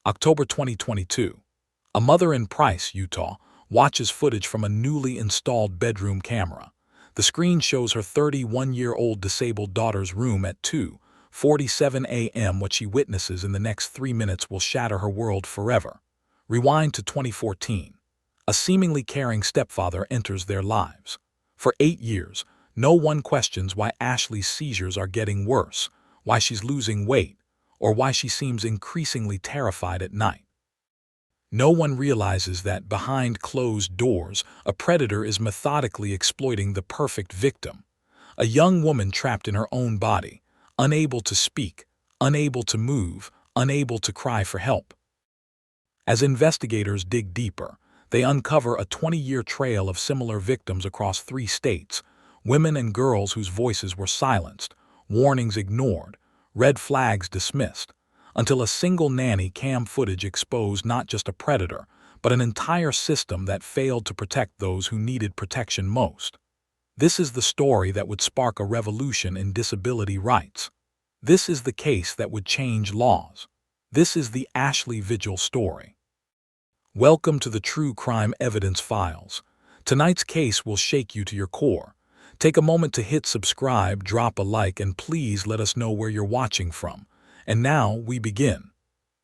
October 2022. A mother in Price, Utah, watches footage from a newly installed bedroom camera. The screen shows her 31-year-old disabled daughter's room at 2:47 a.m. What she witnesses in the next 3 minutes will shatter her world forever. Rewind to 2014. A seemingly caring stepfather enters their lives. For 8 years, no one questions why Ashley's seizures are getting worse, why she's losing weight, or why she seems increasingly terrified at night. No one realizes that behind closed doors, a predator is methodically exploiting the perfect victim. A young woman trapped in her own body, unable to speak, unable to move, unable to cry for help. As investigators dig deeper, they uncover a 20-year trail of similar victims across 3 states, women and girls whose voices were silenced, warnings ignored, red flags dismissed, until a single nanny cam footage exposed not just a predator, but an entire system that failed to protect those who needed protection most. This is the story that would spark a revolution in disability rights. This is the case that would change laws. This is the Paula Vigil story. Welcome to the True Crime Evidence Files. Tonight's case will shake you to your core. Take a moment to hit subscribe, drop a like, and please let us know where you're watching from. And now we begin.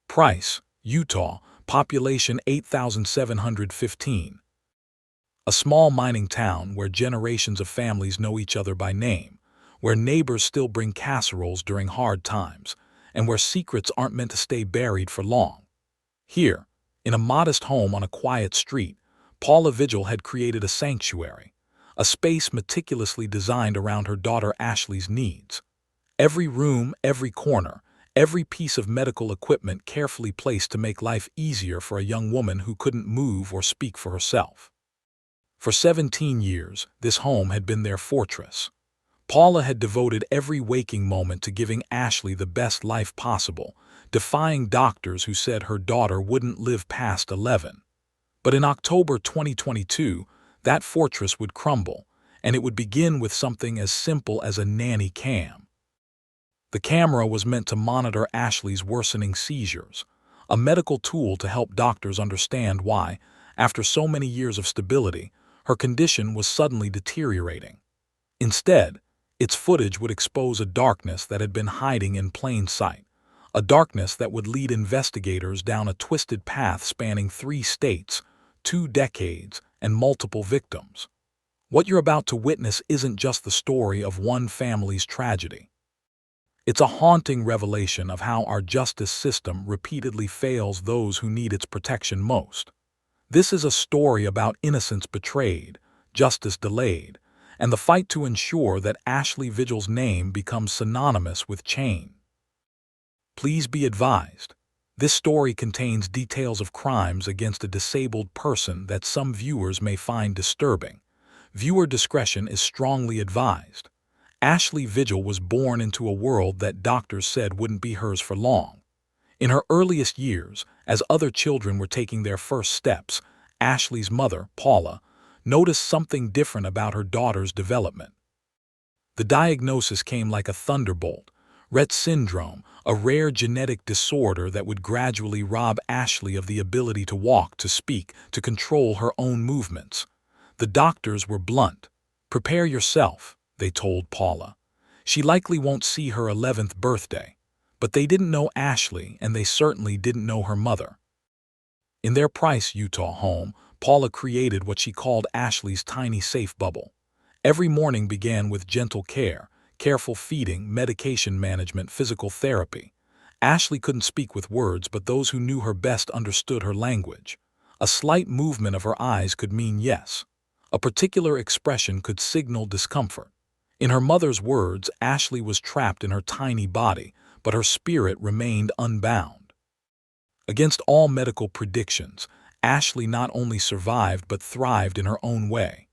Price, Utah, population 8,715. A small mining town where generations of families know each other by name, where neighbors still bring casseroles during hard times, and where secrets aren't meant to stay buried for long. Here, in a modest home on a quiet street, Paula Vigil had created a sanctuary, a space meticulously designed around her daughter Ashley's needs. Every room, every corner, every piece of medical equipment carefully placed to make life easier for a young woman who couldn't move or speak for herself. For 17 years, this home had been their fortress. Paula had devoted every waking moment to giving Ashley the best life possible, defying doctors who said her daughter wouldn't live past 11. But in October 2022, that fortress would crumble, and it would begin with something as simple as a nanny cam. The camera was meant to monitor Ashley's worsening seizures, a medical tool to help doctors understand why, after so many years of stability, her condition was suddenly deteriorating. Instead, its footage would expose a darkness that had been hiding in plain sight, a darkness that would lead investigators down a twisted path spanning 3 states, 2 decades, and multiple victims. What you're about to witness isn't just the story of one family's tragedy. It's a haunting revelation of how our justice system repeatedly fails those who need its protection most. This is a story about innocence betrayed, justice delayed, and the fight to ensure that Paula Vigil's name becomes synonymous with change. Please be advised, this story contains details of crimes against a disabled person that some viewers may find disturbing. Viewer discretion is strongly advised. Paula Vigil was born into a world that doctors said wouldn't be hers for long. In her earliest years, as other children were taking their first steps, Ashley's mother, Paula, noticed something different about her daughter's development. The diagnosis came like a thunderbolt: Rett syndrome, a rare genetic disorder that would gradually rob Ashley of the ability to walk, to speak, to control her own movements. The doctors were blunt. "Prepare yourself," they told Paula. "She likely won't see her 11th birthday." But they didn't know Ashley, and they certainly didn't know her mother. In their Price, Utah home, Paula created what she called Ashley's tiny safe bubble. Every morning began with gentle care, careful feeding, medication management, physical therapy. Ashley couldn't speak with words, but those who knew her best understood her language. A slight movement of her eyes could mean yes. A particular expression could signal discomfort. In her mother's words, Ashley was trapped in her tiny body, but her spirit remained unbound. Against all medical predictions, Ashley not only survived but thrived in her own way.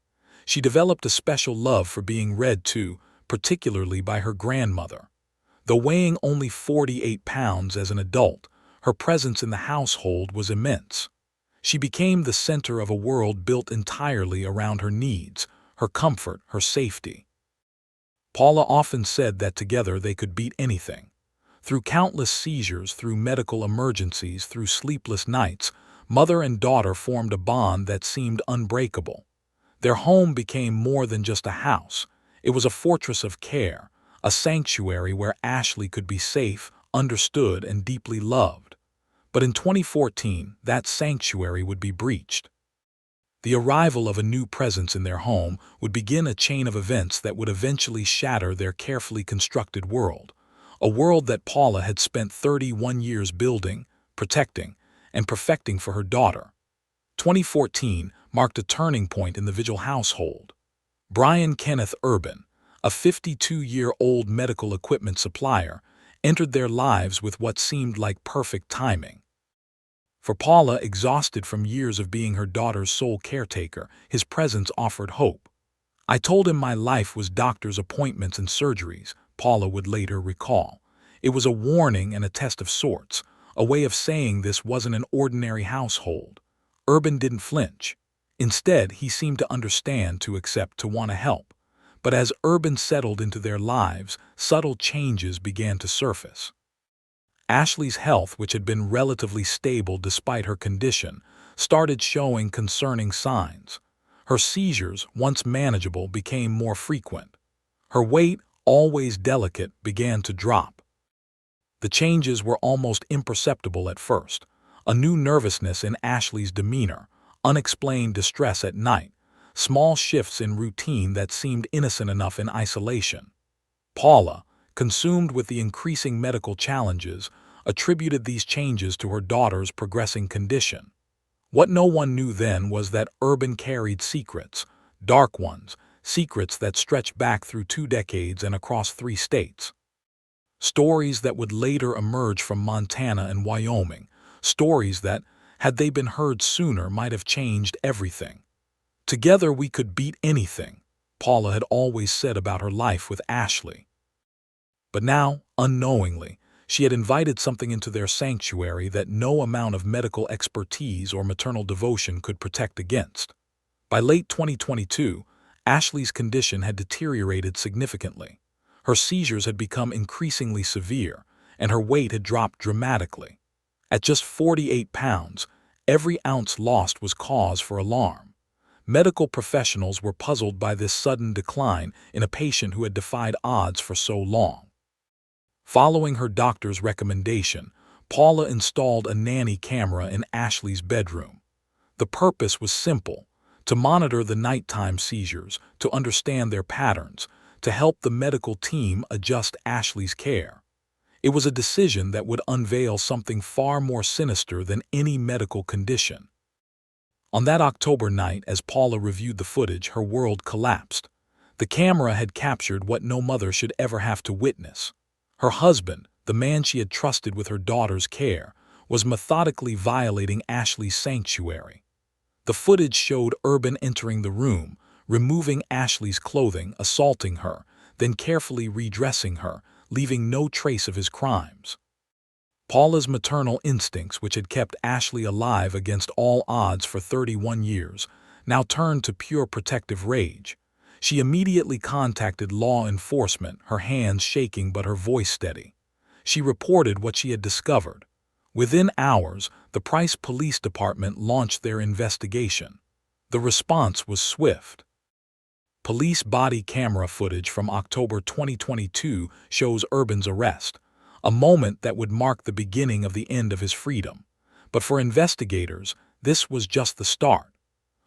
She developed a special love for being read to, particularly by her grandmother. Though weighing only 48 pounds as an adult, her presence in the household was immense. She became the center of a world built entirely around her needs, her comfort, her safety. Paula often said that together they could beat anything. Through countless seizures, through medical emergencies, through sleepless nights, mother and daughter formed a bond that seemed unbreakable. Their home became more than just a house. It was a fortress of care, a sanctuary where Ashley could be safe, understood, and deeply loved. But in 2014, that sanctuary would be breached. The arrival of a new presence in their home would begin a chain of events that would eventually shatter their carefully constructed world, a world that Paula had spent 31 years building, protecting, and perfecting for her daughter. 2014 marked a turning point in the Vigil household. Brian Kenneth Urban, a 52-year-old medical equipment supplier, entered their lives with what seemed like perfect timing. For Paula, exhausted from years of being her daughter's sole caretaker, his presence offered hope. "I told him my life was doctor's appointments and surgeries," Paula would later recall. "It was a warning and a test of sorts, a way of saying this wasn't an ordinary household." Urban didn't flinch. Instead, he seemed to understand, to accept, to want to help. But as Urban settled into their lives, subtle changes began to surface. Ashley's health, which had been relatively stable despite her condition, started showing concerning signs. Her seizures, once manageable, became more frequent. Her weight, always delicate, began to drop. The changes were almost imperceptible at first. A new nervousness in Ashley's demeanor, unexplained distress at night, small shifts in routine that seemed innocent enough in isolation. Paula, consumed with the increasing medical challenges, attributed these changes to her daughter's progressing condition. What no one knew then was that Urban carried secrets, dark ones, secrets that stretched back through 2 decades and across 3 states. Stories that would later emerge from Montana and Wyoming, stories that, had they been heard sooner, might have changed everything. "Together we could beat anything," Paula had always said about her life with Ashley. But now, unknowingly, she had invited something into their sanctuary that no amount of medical expertise or maternal devotion could protect against. By late 2022, Ashley's condition had deteriorated significantly. Her seizures had become increasingly severe, and her weight had dropped dramatically. At just 48 pounds, every ounce lost was cause for alarm. Medical professionals were puzzled by this sudden decline in a patient who had defied odds for so long. Following her doctor's recommendation, Paula installed a nanny camera in Ashley's bedroom. The purpose was simple: to monitor the nighttime seizures, to understand their patterns, to help the medical team adjust Ashley's care. It was a decision that would unveil something far more sinister than any medical condition. On that October night, as Paula reviewed the footage, her world collapsed. The camera had captured what no mother should ever have to witness. Her husband, the man she had trusted with her daughter's care, was methodically violating Ashley's sanctuary. The footage showed Urban entering the room, removing Ashley's clothing, assaulting her, then carefully redressing her, leaving no trace of his crimes. Paula's maternal instincts, which had kept Ashley alive against all odds for 31 years, now turned to pure protective rage. She immediately contacted law enforcement, her hands shaking but her voice steady. She reported what she had discovered. Within hours, the Price Police Department launched their investigation. The response was swift. Police body camera footage from October 2022 shows Urban's arrest, a moment that would mark the beginning of the end of his freedom. But for investigators, this was just the start.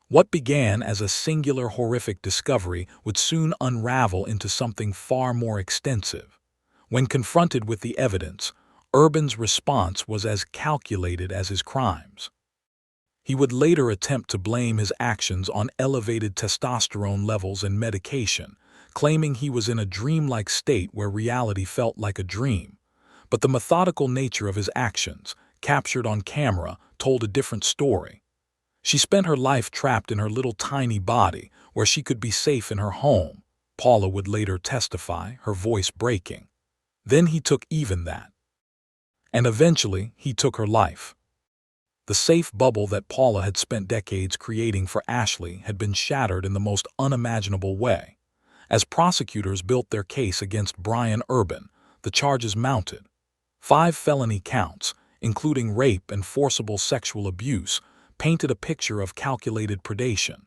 What began as a singular horrific discovery would soon unravel into something far more extensive. When confronted with the evidence, Urban's response was as calculated as his crimes. He would later attempt to blame his actions on elevated testosterone levels and medication, claiming he was in a dreamlike state where reality felt like a dream. But the methodical nature of his actions, captured on camera, told a different story. She spent her life trapped in her little tiny body, where she could be safe in her home, Paula would later testify, her voice breaking. Then he took even that. And eventually, he took her life. The safe bubble that Paula had spent decades creating for Ashley had been shattered in the most unimaginable way. As prosecutors built their case against Brian Urban, the charges mounted. 5 felony counts, including rape and forcible sexual abuse, painted a picture of calculated predation.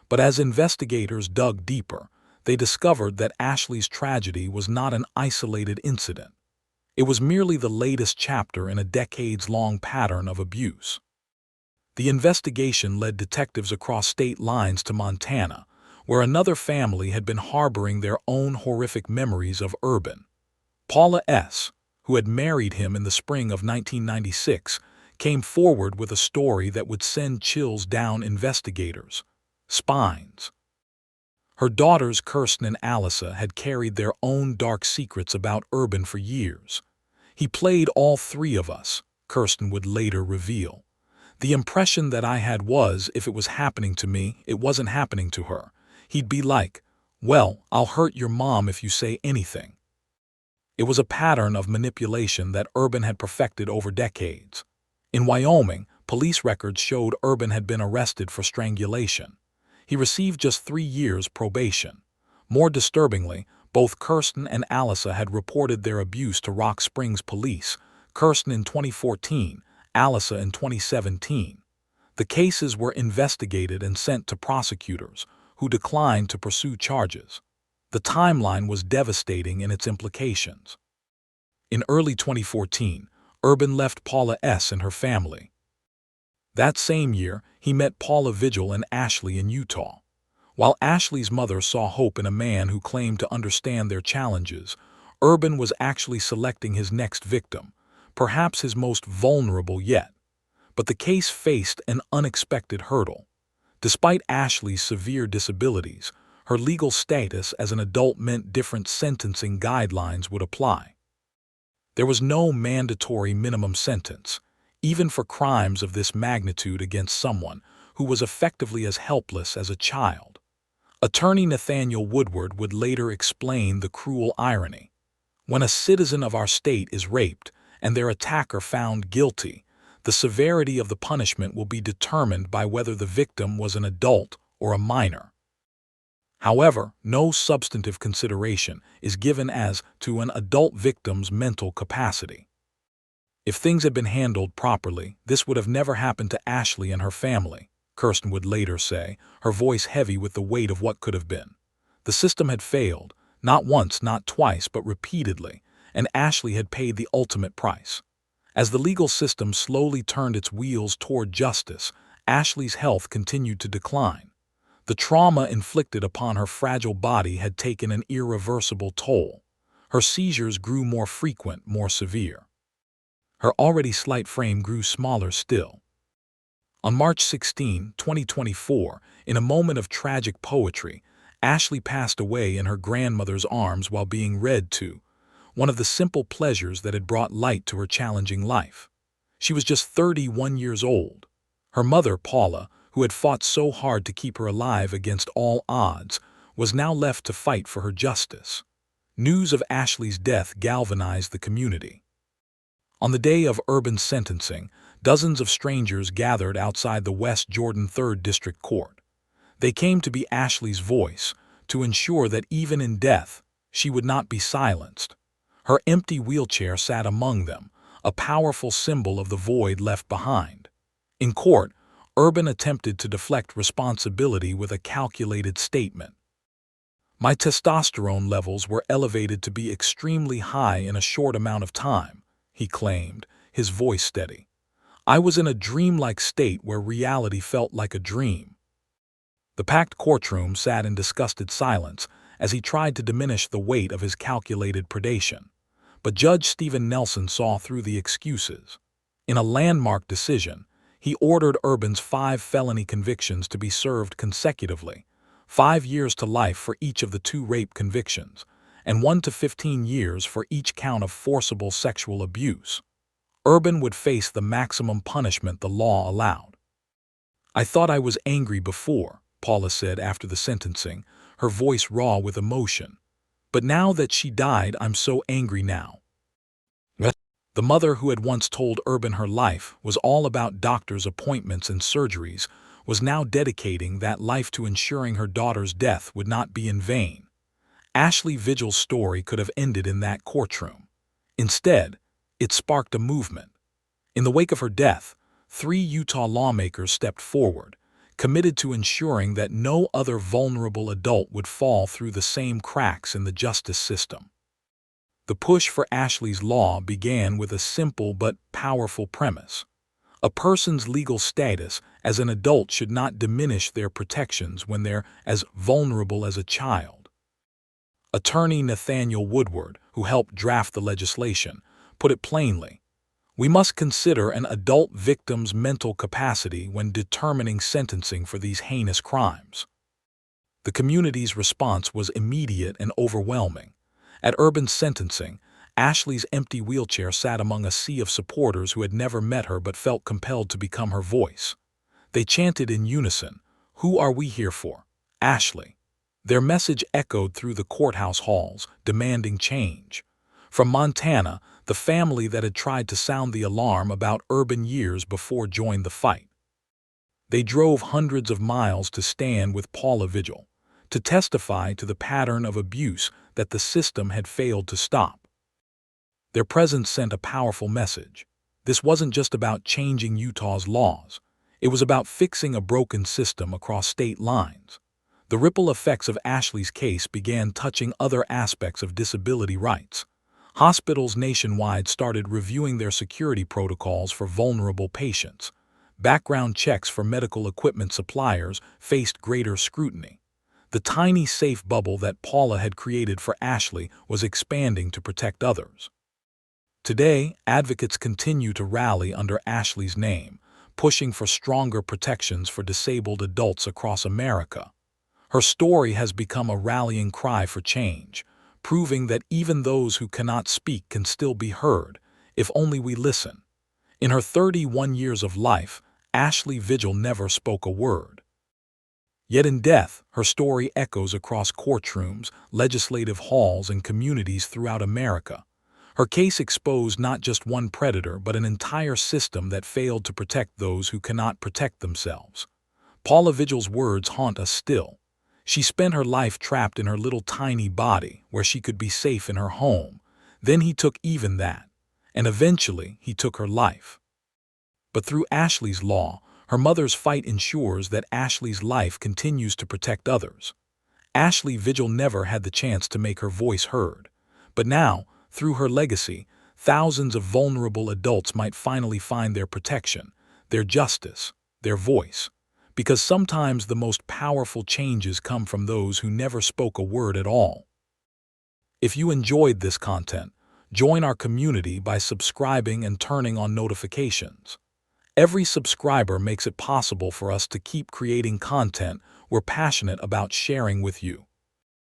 But as investigators dug deeper, they discovered that Ashley's tragedy was not an isolated incident. It was merely the latest chapter in a decades-long pattern of abuse. The investigation led detectives across state lines to Montana, where another family had been harboring their own horrific memories of Urban. Paula S., who had married him in the spring of 1996, came forward with a story that would send chills down investigators' spines. Her daughters Kirsten and Alyssa had carried their own dark secrets about Urban for years. "He played all three of us," Kirsten would later reveal. "The impression that I had was, if it was happening to me, it wasn't happening to her. He'd be like, 'Well, I'll hurt your mom if you say anything.'" It was a pattern of manipulation that Urban had perfected over decades. In Wyoming, police records showed Urban had been arrested for strangulation. He received just 3 years probation. More disturbingly, both Kirsten and Alyssa had reported their abuse to Rock Springs police, Kirsten in 2014, Alyssa in 2017. The cases were investigated and sent to prosecutors, who declined to pursue charges. The timeline was devastating in its implications. In early 2014, Urban left Paula S. and her family. That same year, he met Paula Vigil and Ashley in Utah. While Ashley's mother saw hope in a man who claimed to understand their challenges, Urban was actually selecting his next victim, perhaps his most vulnerable yet. But the case faced an unexpected hurdle. Despite Ashley's severe disabilities, her legal status as an adult meant different sentencing guidelines would apply. There was no mandatory minimum sentence, even for crimes of this magnitude against someone who was effectively as helpless as a child. Attorney Nathaniel Woodward would later explain the cruel irony. "When a citizen of our state is raped and their attacker found guilty, the severity of the punishment will be determined by whether the victim was an adult or a minor." However, no substantive consideration is given as to an adult victim's mental capacity. "If things had been handled properly, this would have never happened to Ashley and her family," Kirsten would later say, her voice heavy with the weight of what could have been. The system had failed, not once, not twice, but repeatedly, and Ashley had paid the ultimate price. As the legal system slowly turned its wheels toward justice, Ashley's health continued to decline. The trauma inflicted upon her fragile body had taken an irreversible toll. Her seizures grew more frequent, more severe. Her already slight frame grew smaller still. On March 16, 2024, in a moment of tragic poetry, Ashley passed away in her grandmother's arms while being read to, one of the simple pleasures that had brought light to her challenging life. She was just 31 years old. Her mother, Paula, who had fought so hard to keep her alive against all odds, was now left to fight for her justice. News of Ashley's death galvanized the community. On the day of Urban's sentencing, dozens of strangers gathered outside the West Jordan 3rd District Court. They came to be Ashley's voice, to ensure that even in death, she would not be silenced. Her empty wheelchair sat among them, a powerful symbol of the void left behind. In court, Urban attempted to deflect responsibility with a calculated statement. "My testosterone levels were elevated to be extremely high in a short amount of time," he claimed, his voice steady. "I was in a dreamlike state where reality felt like a dream." The packed courtroom sat in disgusted silence as he tried to diminish the weight of his calculated predation. But Judge Stephen Nelson saw through the excuses. In a landmark decision, he ordered Urban's 5 felony convictions to be served consecutively, 5 years to life for each of the 2 rape convictions, and 1 to 15 years for each count of forcible sexual abuse. Urban would face the maximum punishment the law allowed. "I thought I was angry before," Paula said after the sentencing, her voice raw with emotion. "But now that she died, I'm so angry now." The mother who had once told Urban her life was all about doctors' appointments and surgeries was now dedicating that life to ensuring her daughter's death would not be in vain. Ashley Vigil's story could have ended in that courtroom. Instead, It sparked a movement. In the wake of her death, 3 Utah lawmakers stepped forward, committed to ensuring that no other vulnerable adult would fall through the same cracks in the justice system. The push for Ashley's law began with a simple but powerful premise. A person's legal status as an adult should not diminish their protections when they're as vulnerable as a child. Attorney Nathaniel Woodward, who helped draft the legislation, put it plainly: we must consider an adult victim's mental capacity when determining sentencing for these heinous crimes. The community's response was immediate and overwhelming. At Urban's sentencing, Ashley's empty wheelchair sat among a sea of supporters who had never met her but felt compelled to become her voice. They chanted in unison, "Who are we here for? Ashley." Their message echoed through the courthouse halls, demanding change. From Montana, the family that had tried to sound the alarm about Urban years before joined the fight. They drove hundreds of miles to stand with Paula Vigil, to testify to the pattern of abuse that the system had failed to stop. Their presence sent a powerful message. This wasn't just about changing Utah's laws. It was about fixing a broken system across state lines. The ripple effects of Ashley's case began touching other aspects of disability rights. Hospitals nationwide started reviewing their security protocols for vulnerable patients. Background checks for medical equipment suppliers faced greater scrutiny. The tiny safe bubble that Paula had created for Ashley was expanding to protect others. Today, advocates continue to rally under Ashley's name, pushing for stronger protections for disabled adults across America. Her story has become a rallying cry for change, proving that even those who cannot speak can still be heard, if only we listen. In her 31 years of life, Ashley Vigil never spoke a word. Yet in death, her story echoes across courtrooms, legislative halls, and communities throughout America. Her case exposed not just one predator but an entire system that failed to protect those who cannot protect themselves. Paula Vigil's words haunt us still. She spent her life trapped in her little tiny body where she could be safe in her home. Then he took even that, and eventually he took her life. But through Ashley's law, her mother's fight ensures that Ashley's life continues to protect others. Ashley Vigil never had the chance to make her voice heard. But now, through her legacy, thousands of vulnerable adults might finally find their protection, their justice, their voice. Because sometimes the most powerful changes come from those who never spoke a word at all. If you enjoyed this content, join our community by subscribing and turning on notifications. Every subscriber makes it possible for us to keep creating content we're passionate about sharing with you.